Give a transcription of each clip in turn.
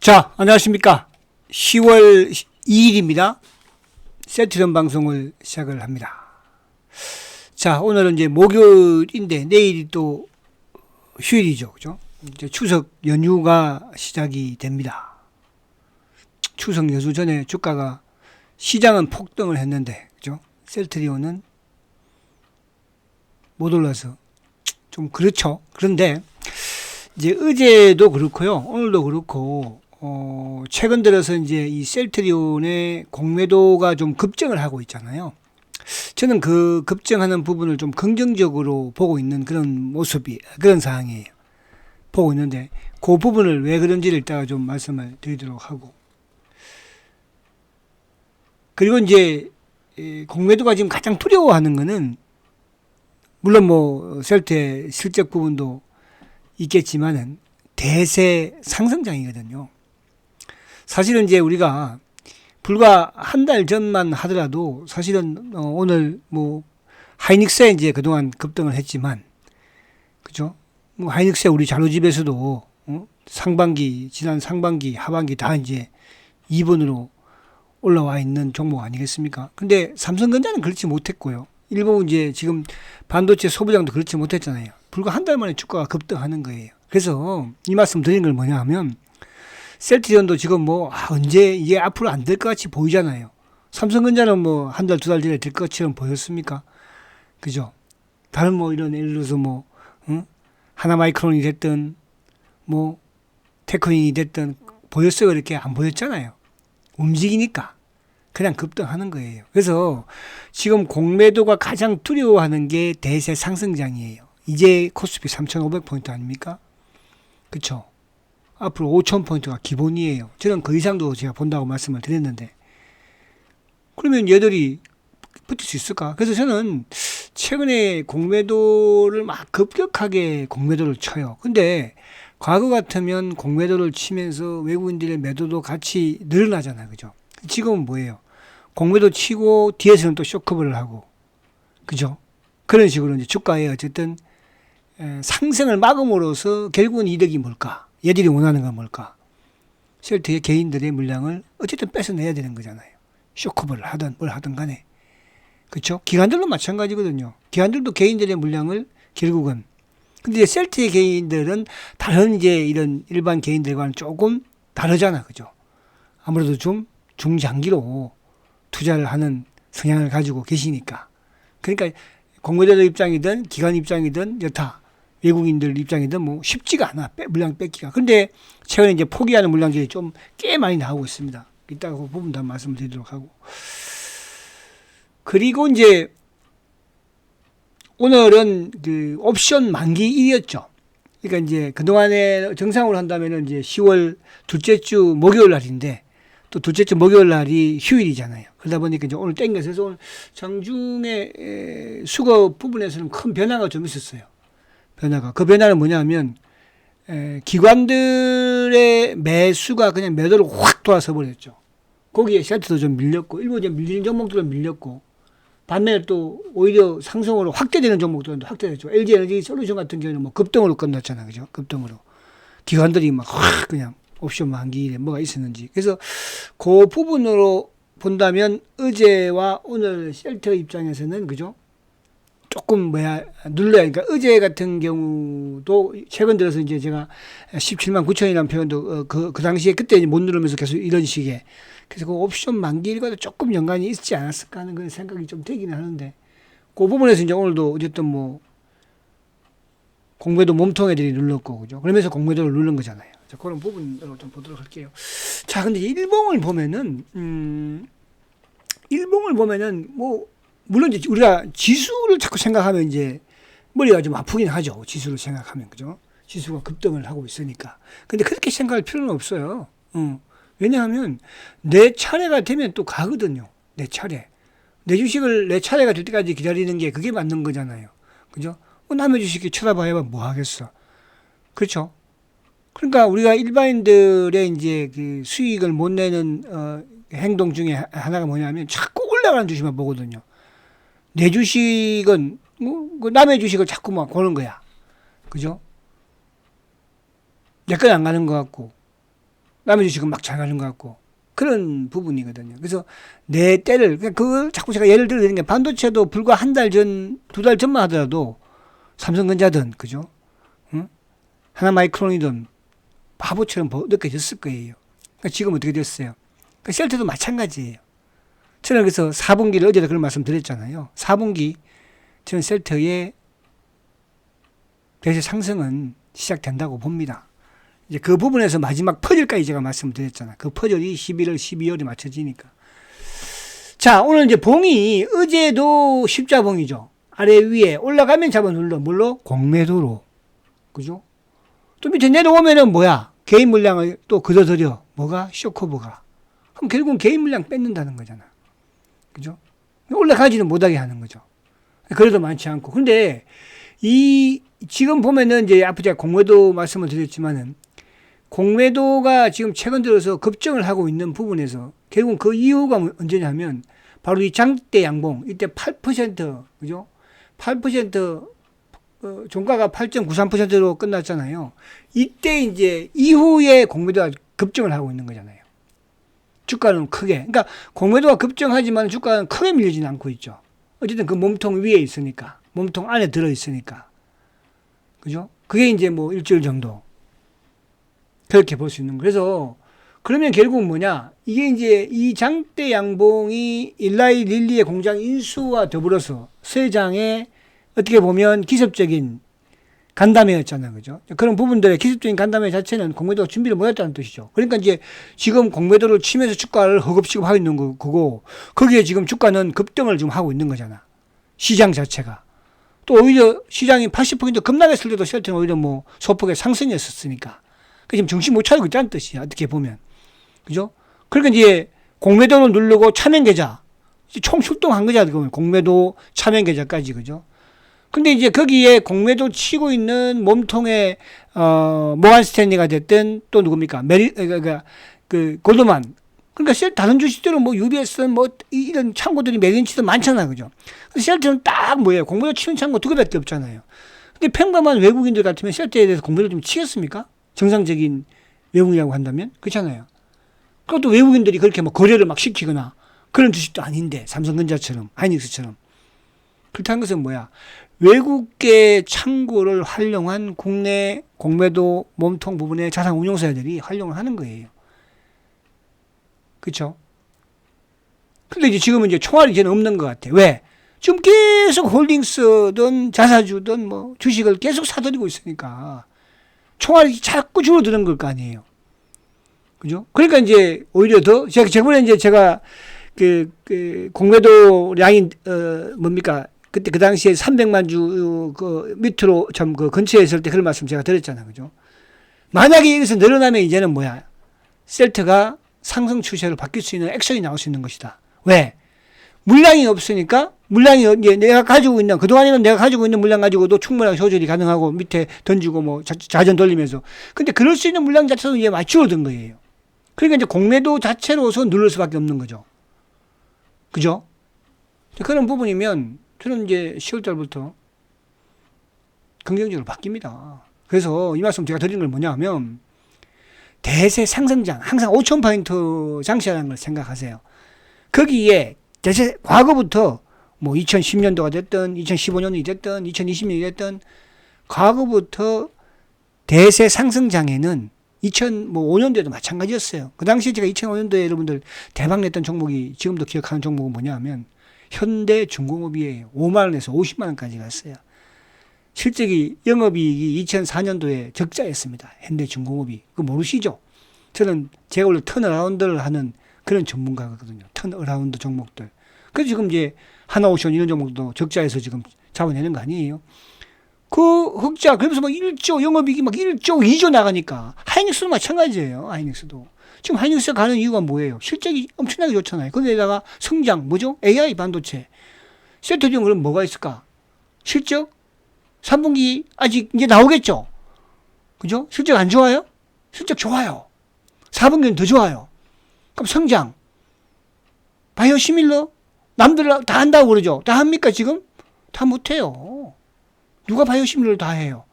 자, 안녕하십니까. 10월 2일입니다. 세트전 방송을 시작을 합니다. 자, 오늘은 이제 목요일인데 내일이 또 휴일이죠. 그죠? 이제 추석 연휴가 시작이 됩니다. 추석 연휴 전에 주가가 시장은 폭등을 했는데, 그죠? 셀트리온은 못 올라서 좀 그렇죠. 그런데 이제 어제도 그렇고요. 오늘도 그렇고, 최근 들어서 이제 이 셀트리온의 공매도가 좀 급증을 하고 있잖아요. 저는 그 급증하는 부분을 좀 긍정적으로 보고 있는 그런 상황이에요. 보고 있는데, 그 부분을 왜 그런지를 이따가 좀 말씀을 드리도록 하고. 그리고 이제, 공매도가 지금 가장 두려워하는 거는, 물론 뭐, 셀트의 실적 부분도 있겠지만은, 대세 상승장이거든요. 사실은 이제 우리가 불과 한 달 전만 하더라도 사실은 오늘 뭐 하이닉스에 이제 그동안 급등을 했지만, 그죠? 뭐 하이닉스에 우리 자료집에서도 지난 상반기, 하반기 다 이제 2번으로 올라와 있는 종목 아니겠습니까? 근데 삼성전자는 그렇지 못했고요. 일본 이제 지금 반도체 소비량도 그렇지 못했잖아요. 불과 한 달 만에 주가가 급등하는 거예요. 그래서 이 말씀 드린 걸 뭐냐 하면, 셀트리온도 지금 뭐 언제 이게 앞으로 안 될 것 같이 보이잖아요. 삼성전자는 뭐 한 달, 두 달 전에 될 것처럼 보였습니까? 그죠? 다른 뭐 이런 예를 들어서 뭐 하나마이크론이 됐든 뭐 테크닉이 됐든 보였어요? 이렇게 안 보였잖아요. 움직이니까 그냥 급등하는 거예요. 그래서 지금 공매도가 가장 두려워하는 게 대세 상승장이에요. 이제 코스피 3,500포인트 아닙니까? 그쵸? 앞으로 5,000포인트가 기본이에요. 저는 그 이상도 제가 본다고 말씀을 드렸는데, 그러면 얘들이 버틸 수 있을까? 그래서 저는 최근에 공매도를 막 급격하게 공매도를 쳐요. 근데 과거 같으면 공매도를 치면서 외국인들의 매도도 같이 늘어나잖아요. 그죠? 지금은 뭐예요? 공매도 치고 뒤에서는 또 쇼크업을 하고, 그죠? 그런 식으로 이제 주가에 어쨌든 상승을 막음으로써 결국은 이득이 뭘까? 얘들이 원하는 건 뭘까? 셀트의 개인들의 물량을 어쨌든 뺏어내야 되는 거잖아요. 쇼크업을 하든 뭘 하든 간에. 그렇죠? 기관들도 마찬가지거든요. 기관들도 개인들의 물량을 결국은. 근데 이제 셀트의 개인들은 다른 이제 이런 일반 개인들과는 조금 다르잖아. 그죠? 아무래도 좀 중장기로 투자를 하는 성향을 가지고 계시니까. 그러니까 공매도자 입장이든 기관 입장이든 여타 외국인들 입장이든 뭐 쉽지가 않아. 물량 뺏기가. 근데 최근에 이제 포기하는 물량들이 좀 꽤 많이 나오고 있습니다. 이따가 그 부분 다 말씀을 드리도록 하고. 그리고 이제 오늘은 그 옵션 만기일이었죠. 그러니까 이제 그동안에 정상으로 한다면은 이제 10월 둘째 주 목요일 날인데, 또 둘째 주 목요일 날이 휴일이잖아요. 그러다 보니까 이제 오늘 땡겨서 해서 오늘 장중에 수거 부분에서는 큰 변화가 좀 있었어요. 그 변화는 뭐냐면, 기관들의 매수가 그냥 매도를 확 돌아서 버렸죠. 거기에 셀트도 좀 밀렸고, 일부 이제 밀리는 종목들은 밀렸고, 반면에 또 오히려 상승으로 확대되는 종목들은 확대됐죠. LG 에너지 솔루션 같은 경우는 뭐 급등으로 끝났잖아. 그죠? 급등으로. 기관들이 막 확 그냥 옵션 만기일에 뭐가 있었는지. 그래서 그 부분으로 본다면 어제와 오늘 셀트 입장에서는, 그죠? 조금 눌러야. 그러니까 어제 같은 경우도 최근 들어서 이제 제가 17만 9천이라는 표현도 그 당시에 그때 못 누르면서 계속 이런 식의, 그래서 그 옵션 만기일과도 조금 연관이 있지 않았을까 하는 그런 생각이 좀 되기는 하는데, 그 부분에서 이제 오늘도 어쨌든 뭐 공매도 몸통 애들이 눌렀고, 그죠? 그러면서 공매도를 누른 거잖아요. 자, 그런 부분으로 좀 보도록 할게요. 자, 근데 일봉을 보면은 뭐 물론 이제 우리가 지수를 자꾸 생각하면 이제 머리가 좀 아프긴 하죠. 지수를 생각하면, 그죠? 지수가 급등을 하고 있으니까. 근데 그렇게 생각할 필요는 없어요. 왜냐하면 내 차례가 되면 또 가거든요. 내 차례. 내 주식을 내 차례가 될 때까지 기다리는 게 그게 맞는 거잖아요. 그죠? 남의 주식이 쳐다봐야 뭐 하겠어. 그렇죠? 그러니까 우리가 일반인들의 이제 그 수익을 못 내는 행동 중에 하나가 뭐냐면 자꾸 올라가는 주식만 보거든요. 내 주식은 뭐 남의 주식을 자꾸 막 보는 거야. 그죠? 내 건 안 가는 것 같고 나머지 지금 막 잘 가는 것 같고 그런 부분이거든요. 그래서 내 때를 그걸 자꾸 제가 예를 들어 드리는 게 반도체도 불과 한 달 전, 두 달 전만 하더라도 삼성전자든 그죠? 응? 하나마이크론이든 바보처럼 느껴졌을 거예요. 그러니까 지금 어떻게 됐어요? 그러니까 셀트도 마찬가지예요. 저는 그래서 4분기를 어제도 그런 말씀 드렸잖아요. 4분기 저는 셀트의 대세 상승은 시작된다고 봅니다. 이제 그 부분에서 마지막 퍼즐까지 제가 말씀드렸잖아요. 그 퍼즐이 11월, 12월에 맞춰지니까. 자, 오늘 이제 봉이 어제도 십자봉이죠. 아래 위에 올라가면 잡아 눌러. 뭘로? 공매도로. 그죠? 또 밑에 내려오면은 뭐야? 개인 물량을 또 걷어들여. 뭐가? 쇼커버가. 그럼 결국은 개인 물량 뺏는다는 거잖아. 그죠? 올라가지는 못하게 하는 거죠. 그래도 많지 않고. 근데 지금 보면은 이제 앞에 제가 공매도 말씀을 드렸지만은 공매도가 지금 최근 들어서 급증을 하고 있는 부분에서 결국은 그 이유가 언제냐면 바로 이 장대 양봉 이때 8% 그죠? 8% 종가가 8.93%로 끝났잖아요. 이때 이제 이후에 공매도가 급증을 하고 있는 거잖아요. 주가는 크게. 그러니까 공매도가 급증하지만 주가는 크게 밀리지는 않고 있죠. 어쨌든 그 몸통 위에 있으니까. 몸통 안에 들어 있으니까. 그죠? 그게 이제 뭐 일주일 정도. 그렇게 볼 수 있는 거. 그래서 그러면 결국 뭐냐? 이게 이제 이 장대 양봉이 일라이 릴리의 공장 인수와 더불어서 세장의 어떻게 보면 기습적인 간담회였잖아요. 그죠? 그런 부분들의 기습적인 간담회 자체는 공매도가 준비를 못했다는 뜻이죠. 그러니까 이제 지금 공매도를 치면서 주가를 허겁지겁 하고 있는 거고, 거기에 지금 주가는 급등을 좀 하고 있는 거잖아. 시장 자체가. 또 오히려 시장이 80% 급락했을 때도 셀트는 오히려 뭐 소폭의 상승이었으니까. 지금 정신 못 차리고 있다는 뜻이야. 어떻게 보면. 그죠? 그러니까 이제 공매도를 누르고 차명 계좌. 총 출동한 거잖아. 공매도 차명 계좌까지. 그죠? 근데 이제 거기에 공매도 치고 있는 몸통의, 모간 스탠리가 됐든 또 누굽니까? 그러니까 골드만. 그러니까 다른 주식들은 뭐 UBS 뭐 이런 창고들이 메인치도 많잖아. 그죠? 근데 셀트는 딱 뭐예요? 공매도 치는 창고 두 개밖에 없잖아요. 근데 평범한 외국인들 같으면 셀트에 대해서 공매도 좀 치겠습니까? 정상적인 외국이라고 한다면? 그렇잖아요. 그것도 외국인들이 그렇게 뭐 거래를 막 시키거나 그런 주식도 아닌데, 삼성전자처럼, 하이닉스처럼. 그렇다는 것은 뭐야? 외국계 창고를 활용한 국내 공매도 몸통 부분의 자산 운용사들이 활용을 하는 거예요. 그렇죠? 근데 이제 지금은 이제 총알이 이제는 없는 것 같아. 왜? 지금 계속 홀딩스든 자사주든 뭐 주식을 계속 사들이고 있으니까 총알이 자꾸 줄어드는 걸 거 아니에요. 그죠? 그러니까 이제 오히려 더, 저번에 이제 제가 공매도량이, 뭡니까? 그때 그 당시에 300만 주, 밑으로 근처에 있을 때 그런 말씀 제가 드렸잖아요. 그죠? 만약에 여기서 늘어나면 이제는 뭐야? 셀트가 상승 추세로 바뀔 수 있는 액션이 나올 수 있는 것이다. 왜? 물량이 없으니까, 내가 가지고 있는, 그동안에는 내가 가지고 있는 물량 가지고도 충분하게 조절이 가능하고 밑에 던지고 뭐 자전 돌리면서. 근데 그럴 수 있는 물량 자체도 이제 많이 줄어든 거예요. 그러니까 이제 공매도 자체로서 누를 수밖에 없는 거죠. 그죠? 그런 부분이면 저는 이제 10월 달부터 긍정적으로 바뀝니다. 그래서 이 말씀 제가 드리는 걸 뭐냐 하면 대세 상승장, 항상 5,000포인트 장시라는 걸 생각하세요. 거기에 대세 과거부터 뭐 2010년도가 됐든 2015년이 됐든 2020년이 됐든 과거부터 대세 상승장에는 2005년도에도 마찬가지였어요. 그 당시에 제가 2005년도에 여러분들 대박 냈던 종목이 지금도 기억하는 종목은 뭐냐 하면 현대중공업이에요. 5만 원에서 50만 원까지 갔어요. 실적이 영업이익이 2004년도에 적자였습니다. 현대중공업이. 그거 모르시죠? 제가 원래 턴어라운드를 하는 그런 전문가거든요. 턴어라운드 종목들. 그래서 지금 이제 하나오션 이런 종목도 적자에서 지금 잡아내는 거 아니에요? 그 흑자, 그러면서 막 1조, 영업이익이 막 1조, 2조 나가니까 하이닉스도 마찬가지예요. 하이닉스도. 지금 하이닉스가 가는 이유가 뭐예요? 실적이 엄청나게 좋잖아요. 거기에다가 성장, 뭐죠? AI 반도체. 셀트 중 그럼 뭐가 있을까? 실적? 3분기 아직 이제 나오겠죠? 그죠? 실적 안 좋아요? 실적 좋아요. 4분기는 더 좋아요. 그럼 성장. 바이오 시밀러? 남들 다 한다고 그러죠? 다 합니까, 지금? 다 못해요. 누가 바이오 시밀러를 다 해요?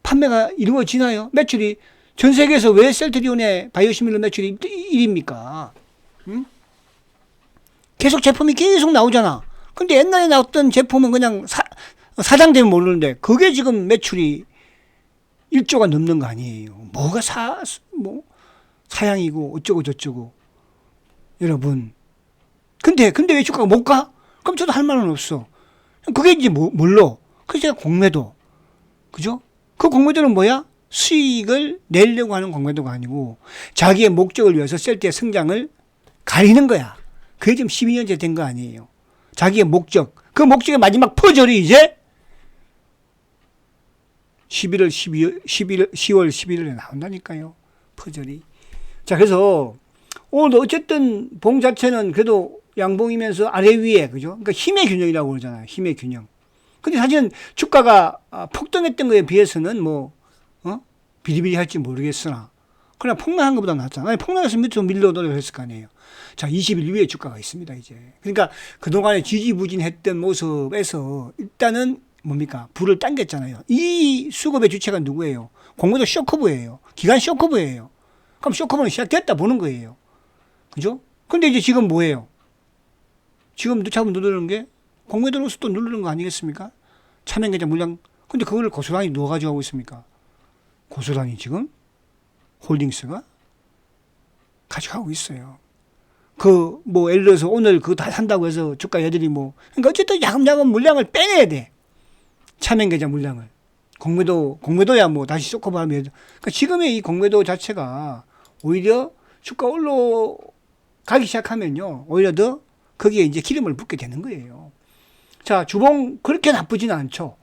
판매가 이루어지나요? 매출이 전 세계에서 왜 셀트리온의 바이오시밀러 매출이 1위입니까? 응? 계속 제품이 계속 나오잖아. 근데 옛날에 나왔던 제품은 그냥 사장되면 모르는데 그게 지금 매출이 1조가 넘는 거 아니에요. 뭐가 사양이고 어쩌고 저쩌고. 여러분. 근데 왜 주가가 못 가? 그럼 저도 할 말은 없어. 그게 이제 뭘로? 그래서 제가 공매도. 그죠? 그 공매도는 뭐야? 수익을 내려고 하는 공매도가 아니고 자기의 목적을 위해서 셀트의 성장을 가리는 거야. 그게 지금 12년째 된 거 아니에요. 자기의 목적. 그 목적의 마지막 퍼즐이 이제 10월, 11월에 나온다니까요. 퍼즐이. 자, 그래서 오늘도 어쨌든 봉 자체는 그래도 양봉이면서 아래 위에, 그죠? 그러니까 힘의 균형이라고 그러잖아요. 힘의 균형. 근데 사실은 주가가 폭등했던 거에 비해서는 비리비리 할지 모르겠으나, 그러나 폭락한 것보다 낫잖아요. 폭락해서 밑으로 밀려 내려갔을 거 아니에요. 자, 20일 위에 주가가 있습니다, 이제. 그러니까 그동안에 지지부진했던 모습에서 일단은 뭡니까? 불을 당겼잖아요. 이 수급의 주체가 누구예요? 공매도 쇼커브예요. 기관 쇼커브예요. 그럼 쇼커브는 시작됐다 보는 거예요. 그죠? 근데 이제 지금 뭐예요? 지금 차분 누르는 게 공매도로서 또 누르는 거 아니겠습니까? 차명계좌 물량. 근데 그걸 고스란히 누가 가져가고 있습니까? 고스란히 지금 홀딩스가 가져가고 있어요. 예를 들어서 오늘 그거 다 산다고 해서 주가 여전히 그러니까 어쨌든 야금야금 물량을 빼내야 돼. 차명계좌 물량을. 공매도야 다시 쇼커브하면. 그러니까 지금의 이 공매도 자체가 오히려 주가 올라가기 시작하면요. 오히려 더 거기에 이제 기름을 붓게 되는 거예요. 자, 주봉 그렇게 나쁘지는 않죠.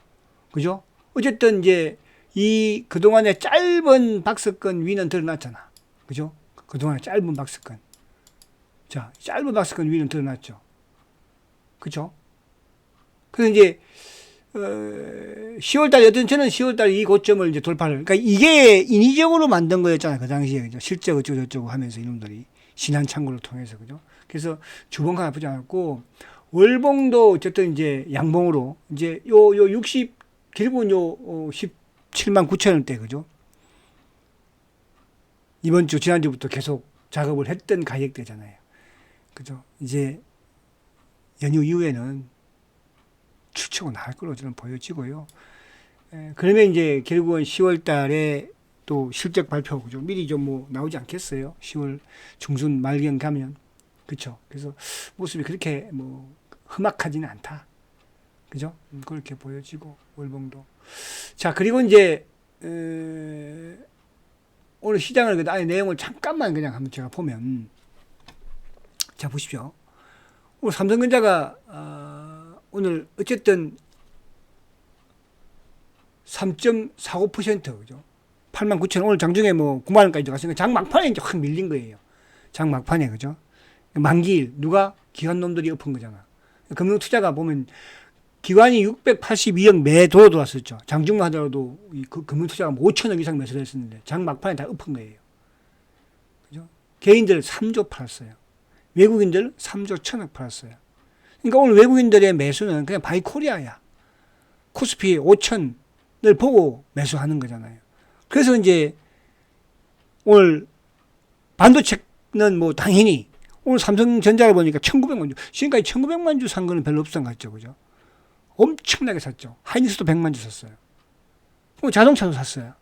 그죠? 어쨌든 이제 이 그동안의 짧은 박스권 위는 드러났잖아. 그죠? 그동안의 짧은 박스권. 자, 짧은 박스권 위는 드러났죠. 그죠? 그래서 이제 10월달, 여튼 저는 10월달 이 고점을 이제 돌파를, 그러니까 이게 인위적으로 만든 거였잖아요. 그 당시에. 그죠? 실제 어쩌고저쩌고 하면서 이놈들이. 신한 창구를 통해서. 그죠? 그래서 주봉가 나쁘지 않았고, 월봉도 어쨌든 이제 양봉으로, 이제 결국은 17만 9천 원대. 그죠? 지난주부터 계속 작업을 했던 가격대잖아요. 그죠? 이제 연휴 이후에는 추치고 나갈 걸로 저는 보여지고요. 그러면 이제 결국은 10월 달에 또 실적 발표, 그죠? 미리 좀 나오지 않겠어요? 10월 중순 말경 가면. 그쵸? 그래서 모습이 그렇게 험악하지는 않다. 그죠? 그렇게 보여지고, 월봉도. 자, 그리고 이제, 오늘 시장을 아예 내용을 잠깐만 그냥 한번 제가 보면, 자, 보십시오. 오늘 삼성전자가, 오늘 어쨌든 3.45% 그죠? 89,000원. 오늘 장중에 9만 원까지 들어갔으니까 장 막판에 이제 확 밀린 거예요. 장 막판에. 그죠? 만기일 누가 기관 놈들이 엎은 거잖아. 금융투자가 보면 기관이 682억 매도로 들어왔었죠. 장중만 하더라도 금융투자가 5천억 이상 매수를 했었는데 장 막판에 다 엎은 거예요. 그죠? 개인들 3조 팔았어요. 외국인들 3조 1천억 팔았어요. 그러니까 오늘 외국인들의 매수는 그냥 바이코리아야. 코스피 5천을 보고 매수하는 거잖아요. 그래서 이제 오늘 반도체는 당연히 오늘 삼성전자를 보니까 1,900만 주. 지금까지 1,900만 주 산 거는 별로 없었던 것 같죠. 그죠? 엄청나게 샀죠. 하이닉스도 100만 주 샀어요. 자동차도 샀어요.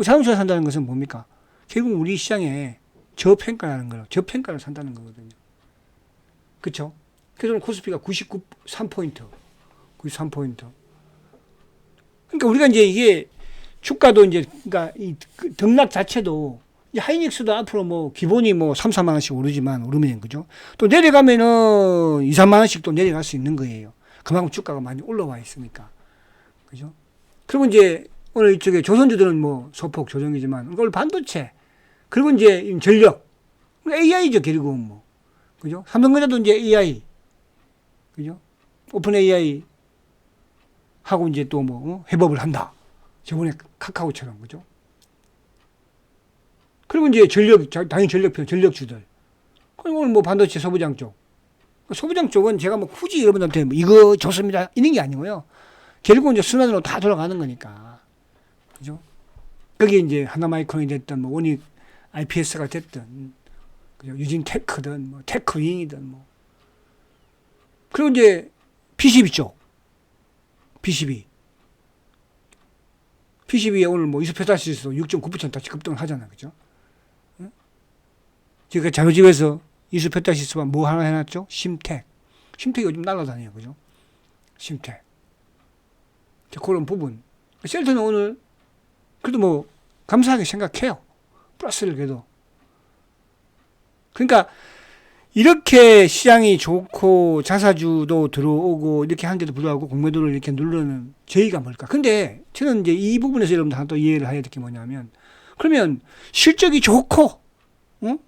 자동차 산다는 것은 뭡니까? 결국 우리 시장에 저평가라는 거예요. 저평가를 산다는 거거든요. 그렇죠? 그래서 코스피가 93포인트. 93포인트. 그러니까 우리가 이제 이게 주가도 이제 그러니까 이 등락 자체도 하이닉스도 앞으로 기본이 3, 4만 원씩 오르지만 오르면 그죠? 또 내려가면은 2, 3만 원씩 또 내려갈 수 있는 거예요. 그만큼 주가가 많이 올라와 있으니까. 그죠? 그리고 이제 오늘 이쪽에 조선주들은 소폭 조정이지만 오늘 반도체 그리고 이제 전력 AI죠 결국은 그죠? 삼성전자도 이제 AI 그죠? 오픈 AI 하고 이제 또 회복을 한다. 저번에 카카오처럼 그죠? 그리고 이제 당연히 전력주들. 그리고 오늘 반도체 소부장 쪽. 소부장 쪽은 제가 굳이 여러분한테 이거 좋습니다. 이런 게 아니고요. 결국은 이제 순환으로 다 돌아가는 거니까. 그죠? 거기 이제 하나마이크론이 됐든 뭐 원익 IPS가 됐든 그죠? 유진 테크든 뭐 테크윙이든 뭐. 그리고 이제 PCB 쪽. PCB에 오늘 뭐 이소페타시스도 6.9% 다시 급등을 하잖아. 그죠? 제가 자료집에서 이소페타시스와 뭐 하나 해놨죠? 심텍. 심텍이 요즘 날아다녀요. 그죠? 심텍. 그런 부분. 셀트는 오늘 그래도 뭐 감사하게 생각해요. 플러스를 그래도. 그러니까 이렇게 시장이 좋고 자사주도 들어오고 이렇게 하는데도 불구하고 공매도를 이렇게 누르는 저희가 뭘까? 근데 저는 이제 이 부분에서 여러분들 하나 또 이해를 해야 될 게 뭐냐면, 그러면 실적이 좋고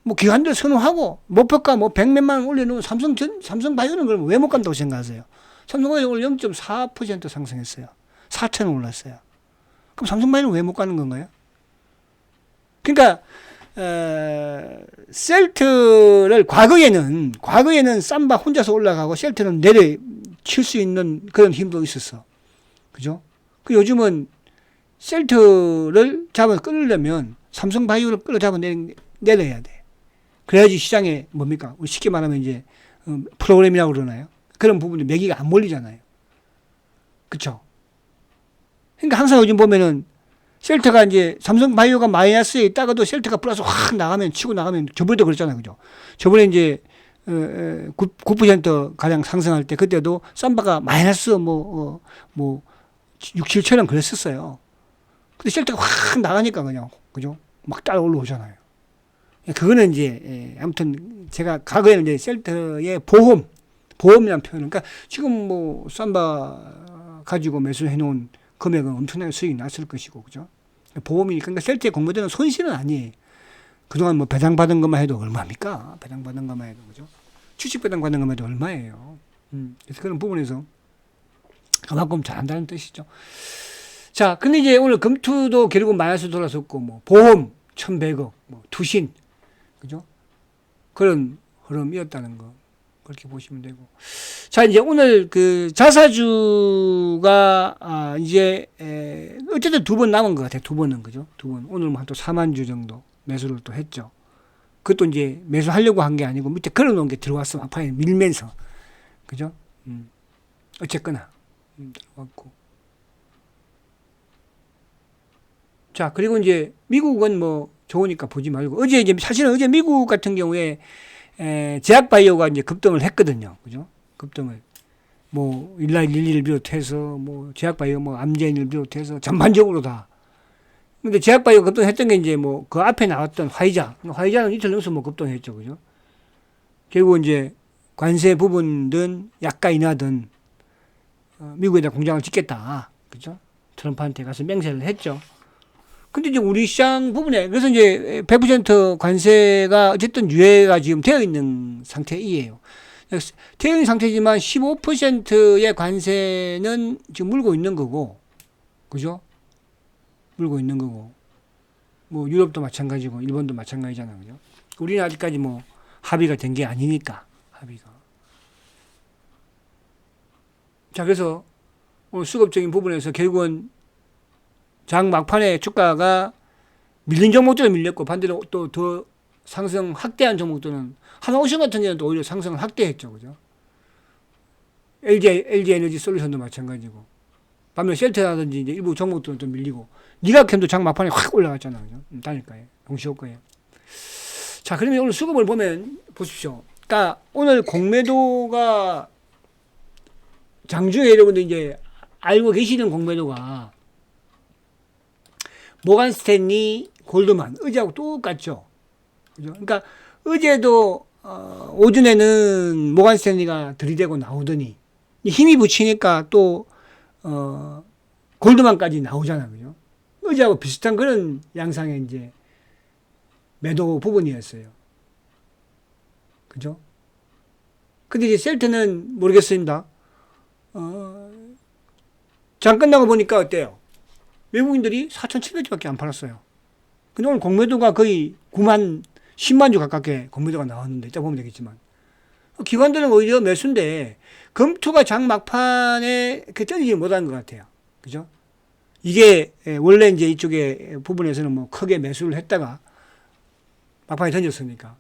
뭐 기관들 선호하고 목표가 뭐 100몇만 원 올려놓은 삼성바이오는 그럼 왜 못 간다고 생각하세요? 삼성바이오 오늘 0.4% 상승했어요. 4천 원 올랐어요. 그럼 삼성바이오는 왜 못 가는 건가요? 그러니까 셀트를 과거에는 삼바 혼자서 올라가고 셀트는 내려칠 수 있는 그런 힘도 있었어. 그죠? 그 요즘은 셀트를 끌려면 삼성바이오를 끌어잡아 내려야 돼. 그래야지 시장에 뭡니까? 쉽게 말하면 이제 프로그램이라고 그러나요? 그런 부분이 매기가 안 몰리잖아요. 그쵸? 그러니까 항상 요즘 보면은 셀트가 이제 삼성바이오가 마이너스에 있다가도 셀트가 플러스 확 나가면 치고 나가면 저번에도 그랬잖아요. 그죠? 저번에 이제 9% 가량 상승할 때 그때도 삼바가 마이너스 뭐 6, 7천원 그랬었어요. 근데 셀트가 확 나가니까 그냥 그죠? 막 따라 올라오잖아요. 그거는 이제 아무튼 제가 과거에는 이제 셀트의 보험이라는 표현을, 그러니까 지금 뭐 삼바 가지고 매수해 놓은 금액은 엄청나게 수익이 났을 것이고, 그죠? 보험이니까. 그러니까 셀트의 공매도는 손실은 아니에요. 그동안 뭐 배당받은 것만 해도 얼마입니까? 배당받은 것만 해도, 그죠? 주식 배당받은 것만 해도 얼마예요? 그래서 그런 부분에서 그만큼 잘한다는 뜻이죠. 자, 근데 이제 오늘 금투도 결국 마이너스 돌아섰고, 뭐, 보험 1,100억, 뭐, 투신, 그죠? 그런 흐름이었다는 거. 그렇게 보시면 되고. 자, 이제 오늘 그 자사주가, 이제, 어쨌든 2번 남은 것 같아요. 2번은, 그죠? 2번. 오늘 뭐 한 또 4만 주 정도 매수를 또 했죠. 그것도 이제 매수하려고 한 게 아니고 밑에 걸어놓은 게 들어왔어. 막판에 밀면서. 그죠? 어쨌거나. 들어왔고. 자, 그리고 이제 미국은 뭐 좋으니까 보지 말고. 사실은 어제 미국 같은 경우에 제약바이오가 이제 급등을 했거든요. 그죠? 급등을. 뭐, 일라이 릴리를 비롯해서, 뭐, 제약바이오, 뭐, 암젠을 비롯해서 전반적으로 다. 근데 제약바이오 급등했던 게 이제 뭐, 그 앞에 나왔던 화이자는 이틀 넘어서 뭐 급등했죠. 그죠? 결국 이제 관세 부분든 약가 인하든, 미국에다 공장을 짓겠다. 그죠? 트럼프한테 가서 맹세를 했죠. 근데 이제 우리 시장 부분에, 그래서 이제 100% 관세가 어쨌든 유예가 지금 되어 있는 상태이에요. 되어 있는 상태지만 15%의 관세는 지금 물고 있는 거고, 그죠? 물고 있는 거고, 뭐 유럽도 마찬가지고, 일본도 마찬가지잖아요. 그죠? 우리는 아직까지 뭐 합의가 된 게 아니니까, 합의가. 자, 그래서 오늘 수급적인 부분에서 결국은 장 막판에 주가가 밀린 종목들은 밀렸고, 반대로 또 더 상승 확대한 종목들은, 하나오션 같은 경우는 또 오히려 상승을 확대했죠. 그죠? LG 에너지 솔루션도 마찬가지고. 반면 셀트라든지 이제 일부 종목들은 또 밀리고, 니가캠도 장 막판에 확 올라갔잖아요. 그죠? 단일가에, 동시효과에. 자, 그러면 오늘 수급을 보면, 보십시오. 그러니까 오늘 공매도가, 장중에 여러분들 이제 알고 계시는 공매도가, 모간 스탠리, 골드만, 어제하고 똑같죠. 그죠? 그러니까 어제도 오전에는 모간 스탠리가 들이대고 나오더니 힘이 붙이니까 또 골드만까지 나오잖아요. 그죠? 어제하고 비슷한 그런 양상의 이제 매도 부분이었어요. 그죠? 근데 이제 셀트는 모르겠습니다. 장 끝나고 보니까 어때요? 외국인들이 4,700주밖에 안 팔았어요. 근데 오늘 공매도가 거의 10만 주 가깝게 공매도가 나왔는데, 이따 보면 되겠지만. 기관들은 오히려 매수인데, 금투가 장 막판에 떨리지 못한 것 같아요. 그죠? 이게 원래 이제 이쪽에 부분에서는 뭐 크게 매수를 했다가 막판에 던졌으니까.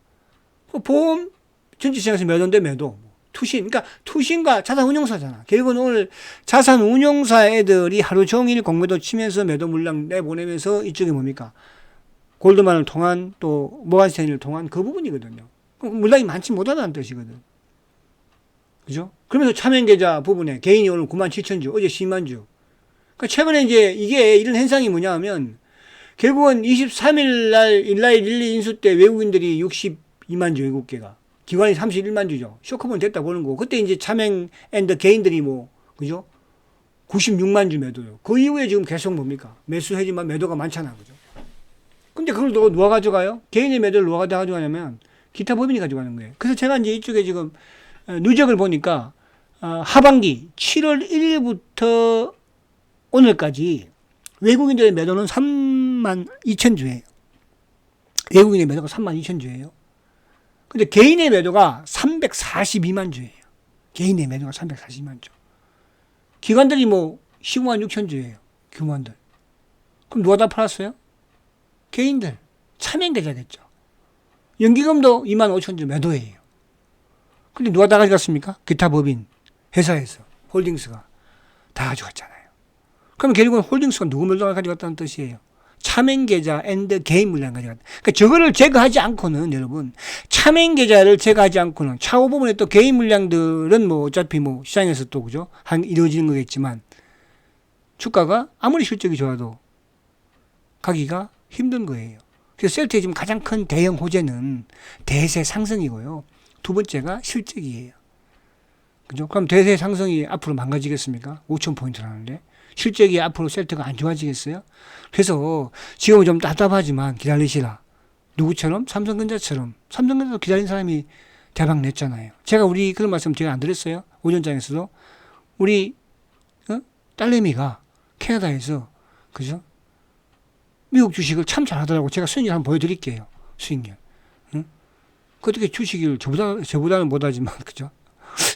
보험 전체시장에서 매도인데 매도. 투신. 그러니까 투신과 자산운용사잖아. 결국은 오늘 자산운용사 애들이 하루 종일 공매도 치면서 매도 물량 내보내면서 이쪽에 뭡니까? 골드만을 통한 또 모간스탠리를 통한 그 부분이거든요. 물량이 많지 못하다는 뜻이거든. 그죠? 그러면서 차명계좌 부분에 개인이 오늘 9만 7천 주, 어제 10만 주. 그러니까 최근에 이제 이게 이런 현상이 뭐냐 하면 결국은 23일 날 일라일 1, 2 인수 때 외국인들이 62만 주 외국계가 기관이 31만 주죠. 쇼크본 됐다 보는 거고 그때 이제 차명 앤드 개인들이 뭐 그죠? 96만 주 매도요. 그 이후에 지금 계속 뭡니까? 매수해지만 매도가 많잖아. 그죠? 근데 그걸 누가 가져가요? 개인의 매도를 누가 가져가냐면 기타 법인이 가져가는 거예요. 그래서 제가 이제 이쪽에 지금 누적을 보니까 하반기 7월 1일부터 오늘까지 외국인들의 매도는 3만 2천 주예요. 외국인의 매도가 3만 2천 주예요. 근데 개인의 매도가 342만 주예요. 개인의 매도가 342만 주. 기관들이 뭐 15만 6천 주예요. 규모들. 그럼 누가 다 팔았어요? 개인들. 차명계좌겠죠. 연기금도 2만 5천 주 매도예요. 근데 누가 다 가져갔습니까? 기타 법인, 회사에서, 홀딩스가 다 가져갔잖아요. 그러면 결국은 홀딩스가 누구 물량을 가져갔다는 뜻이에요? 차명계좌 앤드 개인 물량 가져갔다. 그러니까 저거를 제거하지 않고는 여러분, 차명계좌를 제거하지 않고는 차후 부분에 또 개인 물량들은 뭐 어차피 뭐 시장에서 또 그죠? 이루어지는 거겠지만 주가가 아무리 실적이 좋아도 가기가 힘든 거예요. 그래서 셀트의 지금 가장 큰 대형 호재는 대세 상승이고요. 두 번째가 실적이에요. 그죠? 그럼 대세 상승이 앞으로 망가지겠습니까? 5,000포인트라는데. 실적이 앞으로 셀트가 안 좋아지겠어요? 그래서 지금은 좀 답답하지만 기다리시라. 누구처럼? 삼성전자처럼. 삼성전자도 기다린 사람이 대박 냈잖아요. 제가 그런 말씀 제가 안 드렸어요? 오전장에서도. 우리, 딸내미가 캐나다에서, 그죠? 미국 주식을 참 잘하더라고. 제가 수익률 한번 보여드릴게요. 수익률. 응? 그 어떻게 주식을 저보다는 못하지만, 그죠?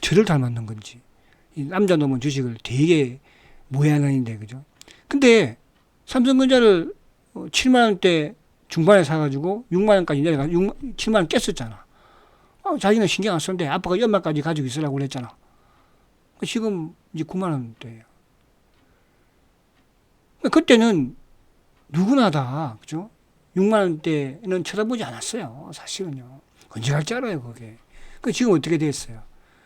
저를 닮았는 건지. 이 남자 놈은 주식을 되게 모양인데, 그죠? 근데 삼성전자를 7만원대 중반에 사가지고 6만원까지 내려가, 7만원 깼었잖아. 자기는 신경 안 썼는데 아빠가 연말까지 가지고 있으라고 그랬잖아. 지금 이제 9만원대예요. 그때는 누구나 다, 그죠? 6만원대는 쳐다보지 않았어요. 사실은요. 언제 갈지 알아요, 그게. 지금 어떻게 됐어요?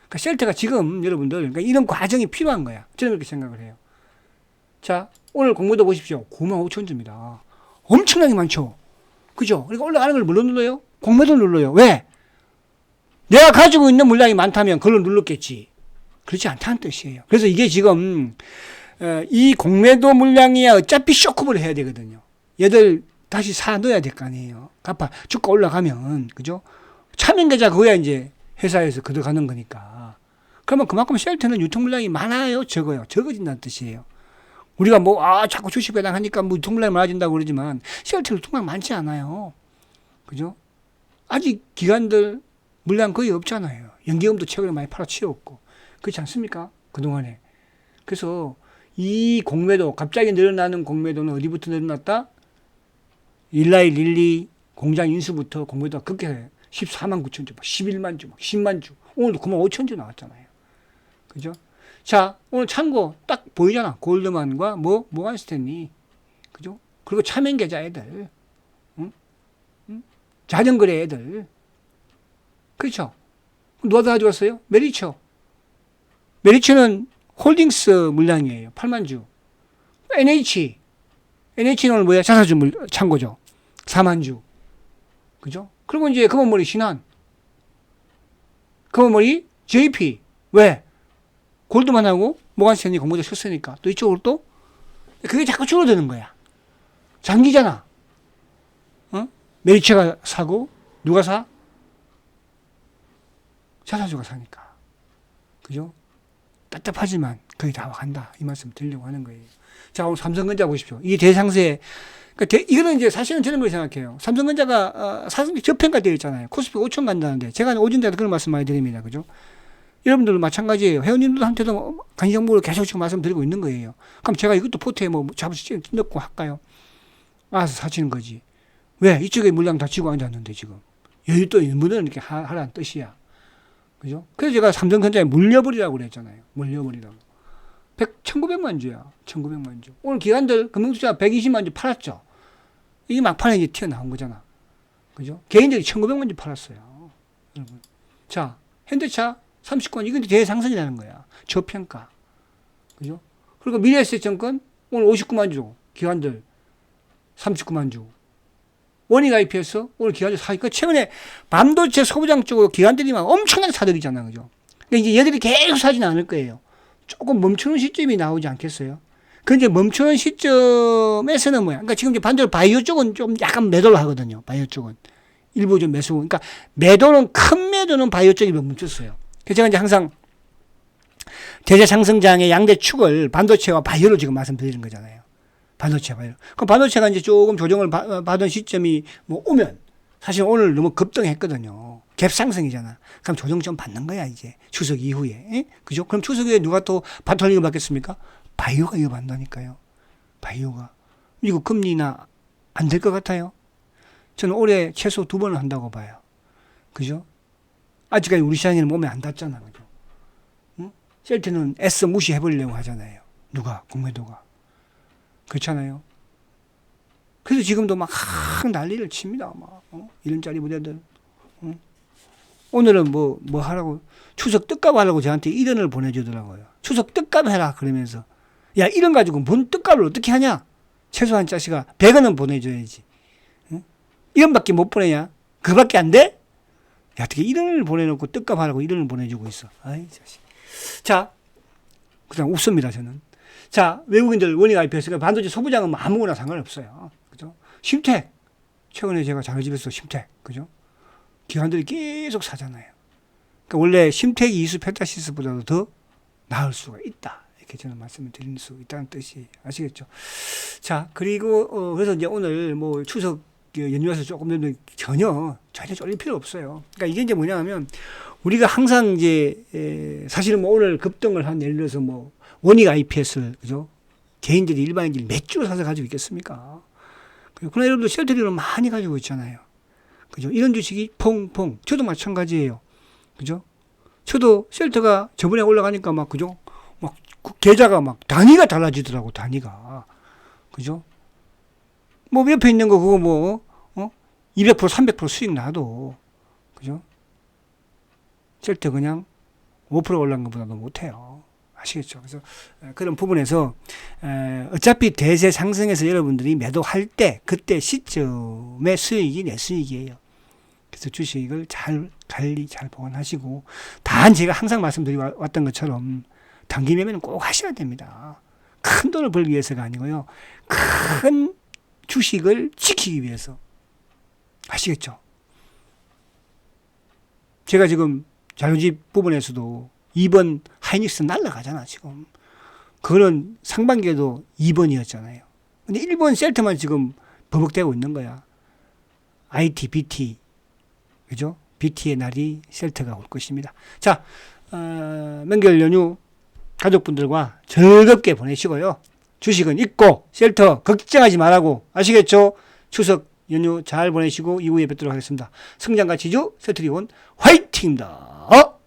그러니까 셀트가 지금 여러분들, 그러니까 이런 과정이 필요한 거야. 저는 그렇게 생각을 해요. 자, 오늘 공모도 보십시오. 9만 5천 주입니다. 엄청나게 많죠? 그죠? 그러니까 올라가는 걸 뭘로 눌러요? 공매도 눌러요. 왜? 내가 가지고 있는 물량이 많다면 그걸로 눌렀겠지. 그렇지 않다는 뜻이에요. 그래서 이게 지금, 이 공매도 물량이 어차피 쇼크업을 해야 되거든요. 얘들 다시 사 넣어야 될 거 아니에요. 갚아. 주가 올라가면, 그죠? 차명계좌 그거야 이제 회사에서 걷어가는 거니까. 그러면 그만큼 셀트는 유통 물량이 많아요? 적어요? 적어진다는 뜻이에요. 우리가 자꾸 주식 배당하니까 유통 물량이 많아진다고 그러지만 셀트 유통 물량 많지 않아요. 그죠? 아직 기관들 물량 거의 없잖아요. 연기금도 최근에 많이 팔아치웠고. 그렇지 않습니까? 그동안에. 그래서 이 공매도, 갑자기 늘어나는 공매도는 어디부터 늘어났다? 일라일 1, 2 공장 인수부터 공매도가 급격해요. 14만 9천 주, 11만 주, 10만 주. 오늘도 9만 5천 주 나왔잖아요. 그죠? 자, 오늘 참고 딱 보이잖아. 골드만과 모간스탠리. 그죠? 그리고 차명계좌 애들. 응? 자전거래 애들. 그렇죠? 누가 다 가져왔어요? 메리츠. 메리츠는 홀딩스 물량이에요. 8만 주. NH는 오늘 뭐야? 자사주 창고죠. 4만 주. 그죠? 그리고 이제 금은머리 신한. 금은머리 JP. 왜? 골드만하고 모간스탠리 공모자 쳤으니까. 또 이쪽으로 또 그게 자꾸 줄어드는 거야. 장기잖아. 메리츠가 사고 누가 사? 자사주가 사니까. 그죠? 답답하지만 거의 다 간다. 이 말씀 드리려고 하는 거예요. 자, 오늘 삼성전자 보십시오. 이게 대상세. 그러니까 이거는 이제 사실은 저는 그렇게 생각해요. 삼성전자가 사실 저평가되어 있잖아요. 코스피 5천 간다는데 제가 오전 때도 그런 말씀 많이 드립니다. 그죠? 여러분들도 마찬가지예요. 회원님들한테도 간이 정보를 계속 지금 말씀드리고 있는 거예요. 그럼 제가 이것도 포트에 뭐 잡아서 넣고 할까요? 알아서 사시는 거지. 왜? 이쪽에 물량 다 쥐고 앉았는데 지금. 여유 또 있는 분들은 이렇게 하라는 뜻이야. 그죠? 그래서 제가 삼성전자에 물려버리라고 그랬잖아요. 물려버리라고. 1900만 주야. 1900만 주. 오늘 기관들 금융투자 120만 주 팔았죠. 이게 막판에 이제 튀어나온 거잖아. 그죠? 개인들이 1900만 주 팔았어요. 여러분. 자, 현대차 39만, 이건 대상승이라는 거야. 저평가. 그죠? 그리고 미래에셋증권 오늘 59만 주. 기관들 39만 주. 원익 IPS 오늘 기관들 사니까 최근에 반도체 소부장 쪽으로 기관들이 막 엄청나게 사들이잖아. 그죠? 그러니까 이제 얘들이 계속 사지는 않을 거예요. 조금 멈추는 시점이 나오지 않겠어요? 그 이제 멈추는 시점에서는 뭐야? 그러니까 지금 이제 반대로 바이오 쪽은 좀 약간 매도를 하거든요. 바이오 쪽은. 일부 좀 매수. 그러니까 매도는, 큰 매도는 바이오 쪽이 멈췄어요. 그래서 제가 이제 항상 대세 상승장의 양대 축을 반도체와 바이오로 지금 말씀드리는 거잖아요. 반도체, 바이오. 그럼 반도체가 이제 조금 조정을 받은 시점이 뭐 오면, 사실 오늘 너무 급등했거든요. 갭 상승이잖아. 그럼 조정 좀 받는 거야, 이제. 추석 이후에. 에? 그죠? 그럼 추석 이후에 누가 또 바톤 이어받겠습니까? 바이오가 이어받는다니까요. 바이오가. 이거 금리나 안 될 것 같아요. 저는 올해 최소 2번을 한다고 봐요. 그죠? 아직까지 우리 시장에는 몸에 안 닿잖아. 그죠? 응? 셀트는 S 무시해버리려고 하잖아요. 누가? 공매도가. 그렇잖아요. 그래서 지금도 막 난리를 칩니다. 막, 1년짜리 부대들. 오늘은 뭐 하라고, 추석 뜻값 하라고 저한테 1원을 보내주더라고요. 추석 뜻값 해라. 그러면서. 야, 1원 가지고 뭔 뜻값을 어떻게 하냐? 최소한 자식아, 100원은 보내줘야지. 1원밖에 못 보내냐? 그밖에 안 돼? 야, 어떻게 1원을 보내놓고 뜻값 하라고 1원을 보내주고 있어. 아이, 자식. 자, 그냥 웃습니다, 저는. 자, 외국인들 원익 IPS가 반도체 소부장은 뭐 아무거나 상관없어요. 그죠? 심택. 최근에 제가 자기 집에서 심택. 그죠? 기관들이 계속 사잖아요. 그러니까 원래 심택이 이수 펠타시스보다도 더 나을 수가 있다. 이렇게 저는 말씀을 드릴 수 있다는 뜻이 아시겠죠? 자, 그리고, 그래서 이제 오늘 뭐 추석 연휴에서 조금 전혀 쫄릴 필요 없어요. 그러니까 이게 이제 뭐냐면 우리가 항상 이제, 사실은 뭐 오늘 급등을 한 예를 들어서 뭐 원익 IPS를, 그죠? 개인들이 일반인들이 몇 주를 사서 가지고 있겠습니까? 그러나 여러분들 셀트리를 많이 가지고 있잖아요. 그죠? 이런 주식이 퐁퐁. 저도 마찬가지예요. 그죠? 저도 셀트가 저번에 올라가니까 막, 그죠? 막, 계좌가 막, 단위가 달라지더라고, 단위가. 그죠? 뭐, 옆에 있는 거, 그거 뭐, 200%, 300% 수익 나도. 그죠? 셀트 그냥 5% 올라간 것보다도 못해요. 아시겠죠? 그래서 그런 부분에서 어차피 대세 상승에서 여러분들이 매도할 때 그때 시점의 수익이 내 수익이에요. 그래서 주식을 잘 관리, 잘 보관하시고, 단 제가 항상 말씀드려왔던 것처럼 단기 매매는 꼭 하셔야 됩니다. 큰 돈을 벌기 위해서가 아니고요. 큰 주식을 지키기 위해서. 아시겠죠? 제가 지금 자료집 부분에서도 2번 하이닉스 날라가잖아, 지금. 그거는 상반기에도 2번이었잖아요. 근데 1번 셀트만 지금 버벅대고 있는 거야. IT, BT. 그죠? BT의 날이 셀트가 올 것입니다. 자, 명절 연휴 가족분들과 즐겁게 보내시고요. 주식은 있고, 셀터 걱정하지 말라고. 아시겠죠? 추석 연휴 잘 보내시고, 이후에 뵙도록 하겠습니다. 성장과 지주, 셀트리온, 화이팅입니다.